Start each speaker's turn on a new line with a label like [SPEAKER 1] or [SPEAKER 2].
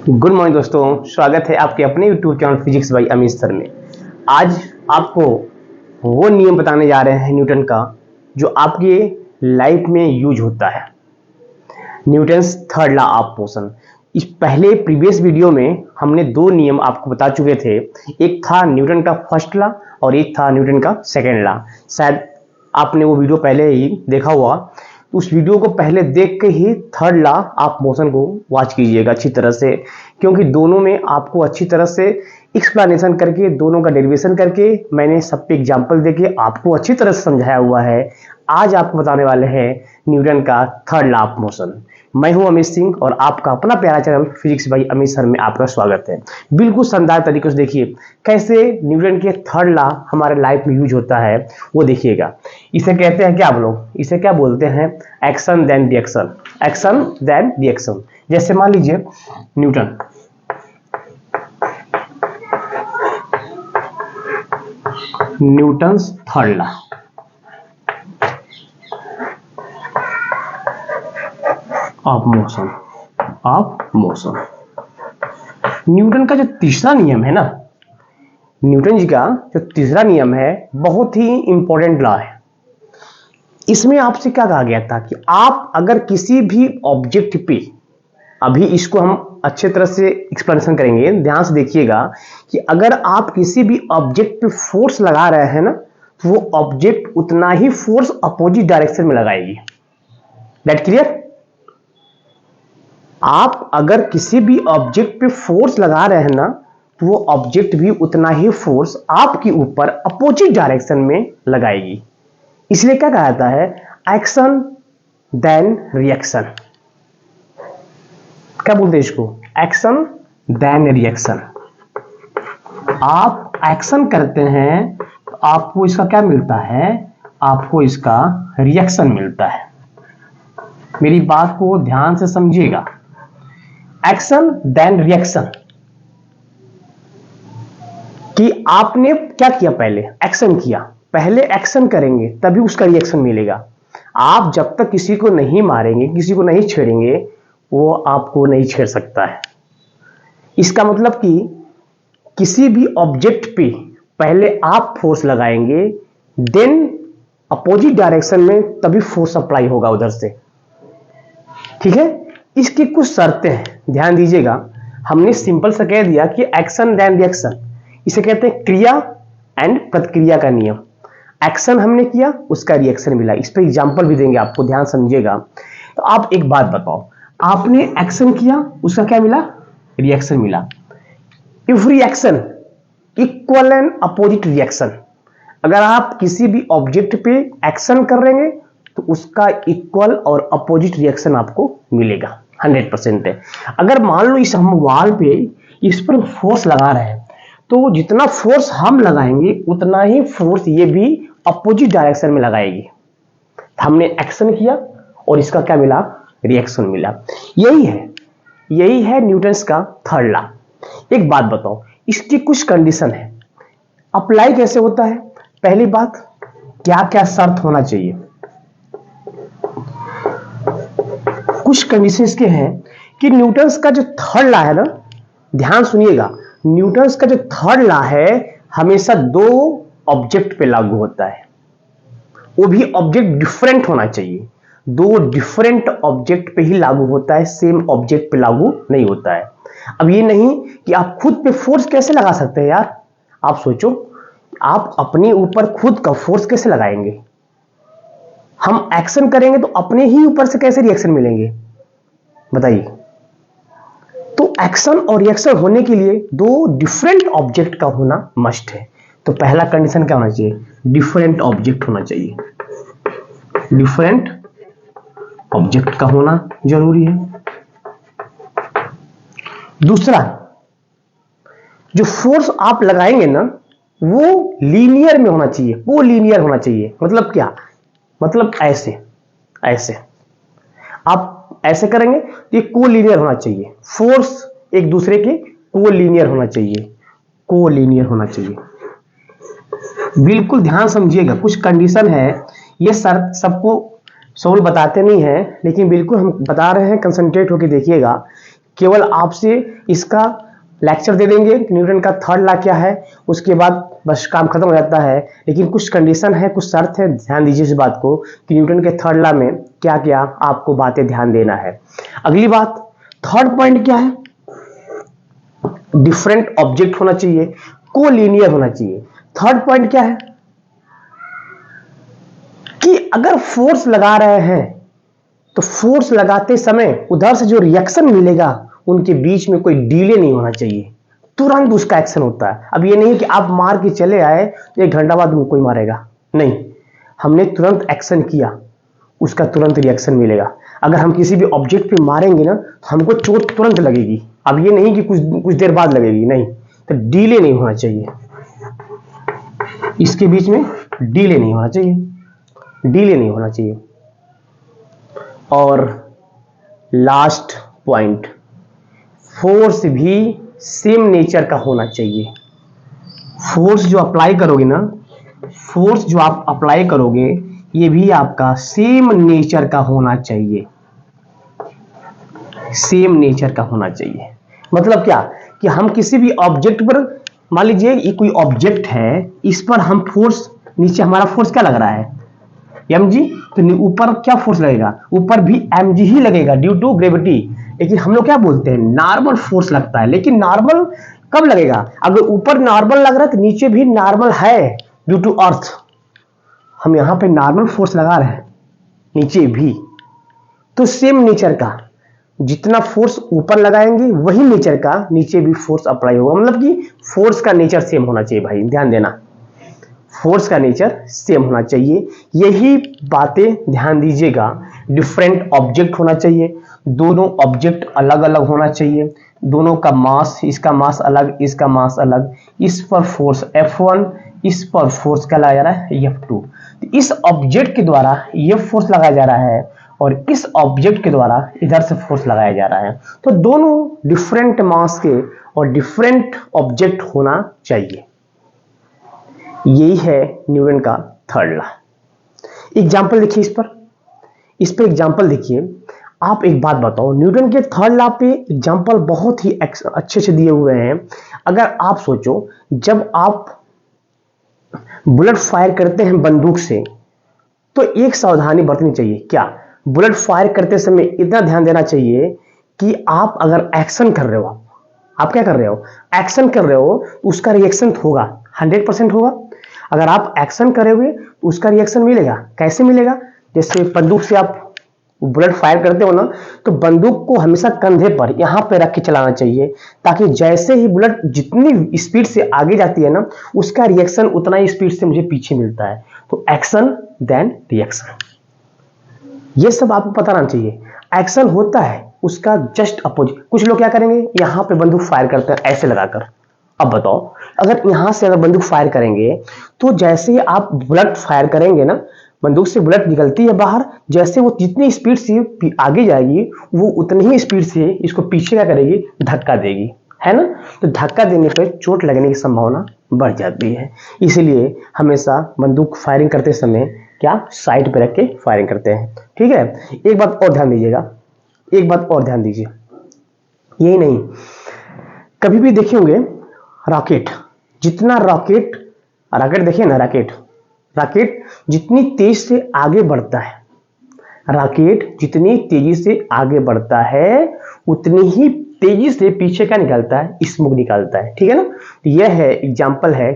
[SPEAKER 1] Good morning दोस्तों, स्वागत है आपके अपने YouTube channel physics bye Amit sir में। आज आपको वो नियम बताने जा रहे हैं न्यूटन का जो आपके लाइफ में यूज होता है। Newton's third law of motion. इस पहले प्रीवियस वीडियो में हमने दो नियम आपको बता चुके थे। एक था न्यूटन का फर्स्ट लॉ और एक था न्यूटन का सेकेंड लॉ। शायद आपने वो वीडियो पहले ही देखा हुआ। उस वीडियो को पहले देख के ही थर्ड लॉ ऑफ मोशन को वॉच कीजिएगा अच्छी तरह से, क्योंकि दोनों में आपको अच्छी तरह से एक्सप्लेनेशन करके, दोनों का डेरिवेशन करके, मैंने सब पे एग्जांपल देके आपको अच्छी तरह से समझाया हुआ है। आज आपको बताने वाले हैं न्यूटन का थर्ड लॉ ऑफ मोशन। मैं हूं अमित सिंह और आपका अपना प्यारा channel physics bye Amit sir में आपका स्वागत है। बिल्कुल शानदार तरीके से देखिए कैसे न्यूटन के थर्ड लॉ हमारे लाइफ में यूज होता है, वो देखिएगा। इसे कहते हैं क्या आप लोग, इसे क्या बोलते हैं? Action then reaction. Action then reaction. जैसे मान लीजिए Newton's third law of motion. Newton का जो तीसरा नियम है ना, न्यूटन जी का जो तीसरा नियम है, बहुत ही इंपॉर्टेंट लॉ है। इसमें आपसे क्या कहा गया था कि आप अगर किसी भी ऑब्जेक्ट पे, अभी इसको हम अच्छे तरह से एक्सप्लेनेशन करेंगे, ध्यान से देखिएगा कि अगर आप किसी भी ऑब्जेक्ट पे फोर्स लगा रहे हैं ना, तो वो ऑब्जेक्ट उतना ही फोर्स अपोजिट डायरेक्शन में लगाएगी। That clear? आप अगर किसी भी ऑब्जेक्ट पे फोर्स लगा रहे हैं ना, तो वो ऑब्जेक्ट भी उतना ही फोर्स आपके ऊपर अपोजिट डायरेक्शन में लगाएगी। इसलिए क्या कहा जाता है? Action then reaction. क्या बोलते हैं इसको? Action then reaction. आप एक्शन करते हैं तो आपको इसका क्या मिलता है? आपको इसका रिएक्शन मिलता है। मेरी बात को ध्यान से समझिएगा। एक्शन देन रिएक्शन कि आपने क्या किया? पहले एक्शन किया, पहले एक्शन करेंगे तभी उसका रिएक्शन मिलेगा। आप जब तक किसी को नहीं मारेंगे, किसी को नहीं छेड़ेंगे, वो आपको नहीं छेड़ सकता है। इसका मतलब कि किसी भी ऑब्जेक्ट पे पहले आप फोर्स लगाएंगे, देन अपोजिट डायरेक्शन में तभी फोर्स अप्लाई होगा उधर से। ठीक है? इसकी कुछ शर्तें हैं, ध्यान दीजिएगा। हमने सिंपल से कह दिया कि एक्शन देन रिएक्शन, इसे कहते हैं क्रिया एंड प्रतिक्रिया का नियम। एक्शन हमने किया, उसका रिएक्शन मिला। इस पे एग्जांपल भी देंगे आपको, ध्यान समझिएगा। तो आप एक बात बताओ, आपने एक्शन किया, उसका क्या मिला? रिएक्शन मिला। Every action equal and opposite reaction. अगर आप किसी भी ऑब्जेक्ट पे एक्शन कर रहे हैं तो उसका इक्वल और अपोजिट रिएक्शन आपको मिलेगा। 100% है। अगर मान लो इस हम वॉल पे इस पर फोर्स लगा रहे हैं, तो जितना फोर्स हम लगाएंगे उतना ही फोर्स ये भी अपोजिट डायरेक्शन में लगाएगी। हमने एक्शन किया और इसका क्या मिला? रिएक्शन मिला। यही है न्यूटन्स का थर्ड लॉ। एक बात बताओ, इसकी कुछ कंडीशन है, अप्लाई कैसे होता है? पहली बात, क्या क्या शर्त होना चाहिए? कुछ कंडीशन इसके हैं कि न्यूटन्स का जो थर्ड लॉ है ना, ध्यान सुनिएगा, न्यूटन्स का जो थर्ड लॉ है हमेशा दो ऑब्जेक्ट पे लागू होता है। वो भी ऑब्जेक्ट डिफरेंट होना चाहिए। दो डिफरेंट ऑब्जेक्ट पे ही लागू होता है, सेम ऑब्जेक्ट पे लागू नहीं होता है। अब ये नहीं कि आप खुद पे फोर्स कैसे लगा सकते हैं यार? आप सोचो, आप अपने ऊपर खुद का फोर्स कैसे लगाएंगे? हम एक्शन करेंगे तो अपने ही ऊपर से कैसे रिएक्शन मिलेंगे, बताइए? तो एक्शन और रिएक्शन होने के लिए दो डिफरेंट ऑब्जेक्ट का होना मस्ट है। तो पहला कंडीशन क्या होना चाहिए? डिफरेंट ऑब्जेक्ट होना चाहिए। डिफरेंट ऑब्जेक्ट का होना जरूरी है। दूसरा, जो फोर्स आप लगाएंगे ना, वो लीनियर में होना चाहिए। वो लीनियर होना चाहिए मतलब क्या? मतलब ऐसे आप ऐसे करेंगे तो ये कोलिनियर होना चाहिए। फोर्स एक दूसरे के कोलिनियर होना चाहिए। बिल्कुल ध्यान समझिएगा, कुछ कंडीशन है, ये सर सबको सवाल बताते नहीं है, लेकिन बिल्कुल हम बता रहे हैं, कंसंट्रेट होकर देखिएगा। केवल आपसे इसका लेक्चर दे देंगे कि न्यूटन का थर्ड लॉ क्या है, उसके बाद बस काम खत्म हो जाता है। लेकिन कुछ कंडीशन है, कुछ शर्त है, ध्यान दीजिए इस बात को कि न्यूटन के थर्ड लॉ में क्या क्या आपको बातें ध्यान देना है। अगली बात, थर्ड पॉइंट क्या है, डिफरेंट ऑब्जेक्ट होना चाहिए, कोलिनियर होना चाहिए। थर्ड पॉइंट क्या है कि अगर फोर्स लगा रहे हैं तो फोर्स लगाते समय उधर से जो रिएक्शन मिलेगा उनके बीच में कोई डिले नहीं होना चाहिए, तुरंत उसका एक्शन होता है। अब ये नहीं कि आप मार के चले आए तो 1 घंटा बाद कोई मारेगा, नहीं, हमने तुरंत एक्शन किया, उसका तुरंत रिएक्शन मिलेगा। अगर हम किसी भी ऑब्जेक्ट पे मारेंगे ना तो हमको चोट तुरंत लगेगी। अब ये नहीं कि कुछ देर बाद लगेगी, नहीं, तो डिले नहीं होना चाहिए, इसके बीच में डिले नहीं होना चाहिए, डिले नहीं होना चाहिए। और लास्ट पॉइंट, फोर्स भी सेम नेचर का होना चाहिए। फोर्स जो अप्लाई करोगे ना, फोर्स जो आप अप्लाई करोगे ये भी आपका सेम नेचर का होना चाहिए, सेम नेचर का होना चाहिए। मतलब क्या कि हम किसी भी ऑब्जेक्ट पर, मान लीजिए ये कोई ऑब्जेक्ट है, इस पर हम फोर्स, नीचे हमारा फोर्स क्या लग रहा है, mg, तो ऊपर क्या फोर्स लगेगा, ऊपर भी mg ही लगेगा ड्यू टू ग्रेविटी। लेकिन हम लोग क्या बोलते हैं, नॉर्मल फोर्स लगता है। लेकिन नॉर्मल कब लगेगा, अगर ऊपर नॉर्मल लग रहा है तो नीचे भी नॉर्मल है ड्यू टू अर्थ। हम यहां पे नॉर्मल फोर्स लगा रहे हैं, नीचे भी, तो सेम नेचर का, जितना फोर्स ऊपर लगाएंगे वही नेचर का नीचे भी फोर्स अप्लाई होगा। मतलब कि फोर्स का नेचर सेम होना चाहिए भाई, ध्यान देना, फोर्स का नेचर सेम होना चाहिए। यही बातें ध्यान दीजिएगा। डिफरेंट ऑब्जेक्ट होना चाहिए, दोनों ऑब्जेक्ट अलग अलग होना चाहिए, दोनों का मास, इसका मास अलग, इसका मास अलग, इस पर फोर्स F1, इस पर फोर्स क्या लगाया जा रहा है, F2। इस ऑब्जेक्ट के द्वारा ये फोर्स लगाया जा रहा है और इस ऑब्जेक्ट के द्वारा इधर से फोर्स लगाया जा रहा है। तो दोनों डिफरेंट मास के और डिफरेंट ऑब्जेक्ट होना चाहिए। यही है न्यूटन का थर्ड लॉ। एग्जाम्पल देखिए, इस पर एग्जाम्पल देखिए। आप एक बात बताओ, न्यूटन के थर्ड लॉ पे एग्जाम्पल बहुत ही अच्छे से दिए हुए हैं। अगर आप सोचो, जब आप बुलेट फायर करते हैं बंदूक से तो एक सावधानी बरतनी चाहिए। क्या, बुलेट फायर करते समय इतना ध्यान देना चाहिए कि आप अगर एक्शन कर रहे हो, आप क्या कर रहे हो, एक्शन कर रहे हो, उसका रिएक्शन होगा, 100% होगा। अगर आप एक्शन करोगे तो उसका रिएक्शन मिलेगा। कैसे मिलेगा, जैसे बंदूक से आप बुलेट फायर करते हो ना, तो बंदूक को हमेशा कंधे पर यहां पे रख के चलाना चाहिए, ताकि जैसे ही बुलेट जितनी स्पीड से आगे जाती है ना, उसका रिएक्शन उतना ही स्पीड से मुझे पीछे मिलता है। तो एक्शन देन रिएक्शन, ये सब आपको पता रहना चाहिए। एक्शन होता है उसका जस्ट अपोजिट। कुछ लोग क्या करेंगे, यहां पे बंदूक फायर करते हैं ऐसे लगाकर। अब बताओ, अगर यहां से अगर बंदूक फायर करेंगे तो जैसे ही आप बुलेट फायर करेंगे ना, बंदूक से बुलेट निकलती है बाहर, जैसे वो जितनी स्पीड से आगे जाएगी वो उतनी ही स्पीड से इसको पीछे क्या करेगी, धक्का देगी, है ना। तो धक्का देने पर चोट लगने की संभावना बढ़ जाती है। इसलिए हमेशा बंदूक फायरिंग करते समय क्या, साइड पे रख के फायरिंग करते हैं, ठीक है। एक बात और ध्यान दीजिएगा, एक बात और ध्यान दीजिए, यही नहीं, कभी भी देखे होंगे रॉकेट, जितना रॉकेट देखिए ना, रॉकेट जितनी तेज से आगे बढ़ता है, रॉकेट जितनी तेजी से आगे बढ़ता है उतनी ही तेजी से पीछे क्या निकलता है, स्मोक निकलता है, ठीक है ना। यह है एग्जांपल है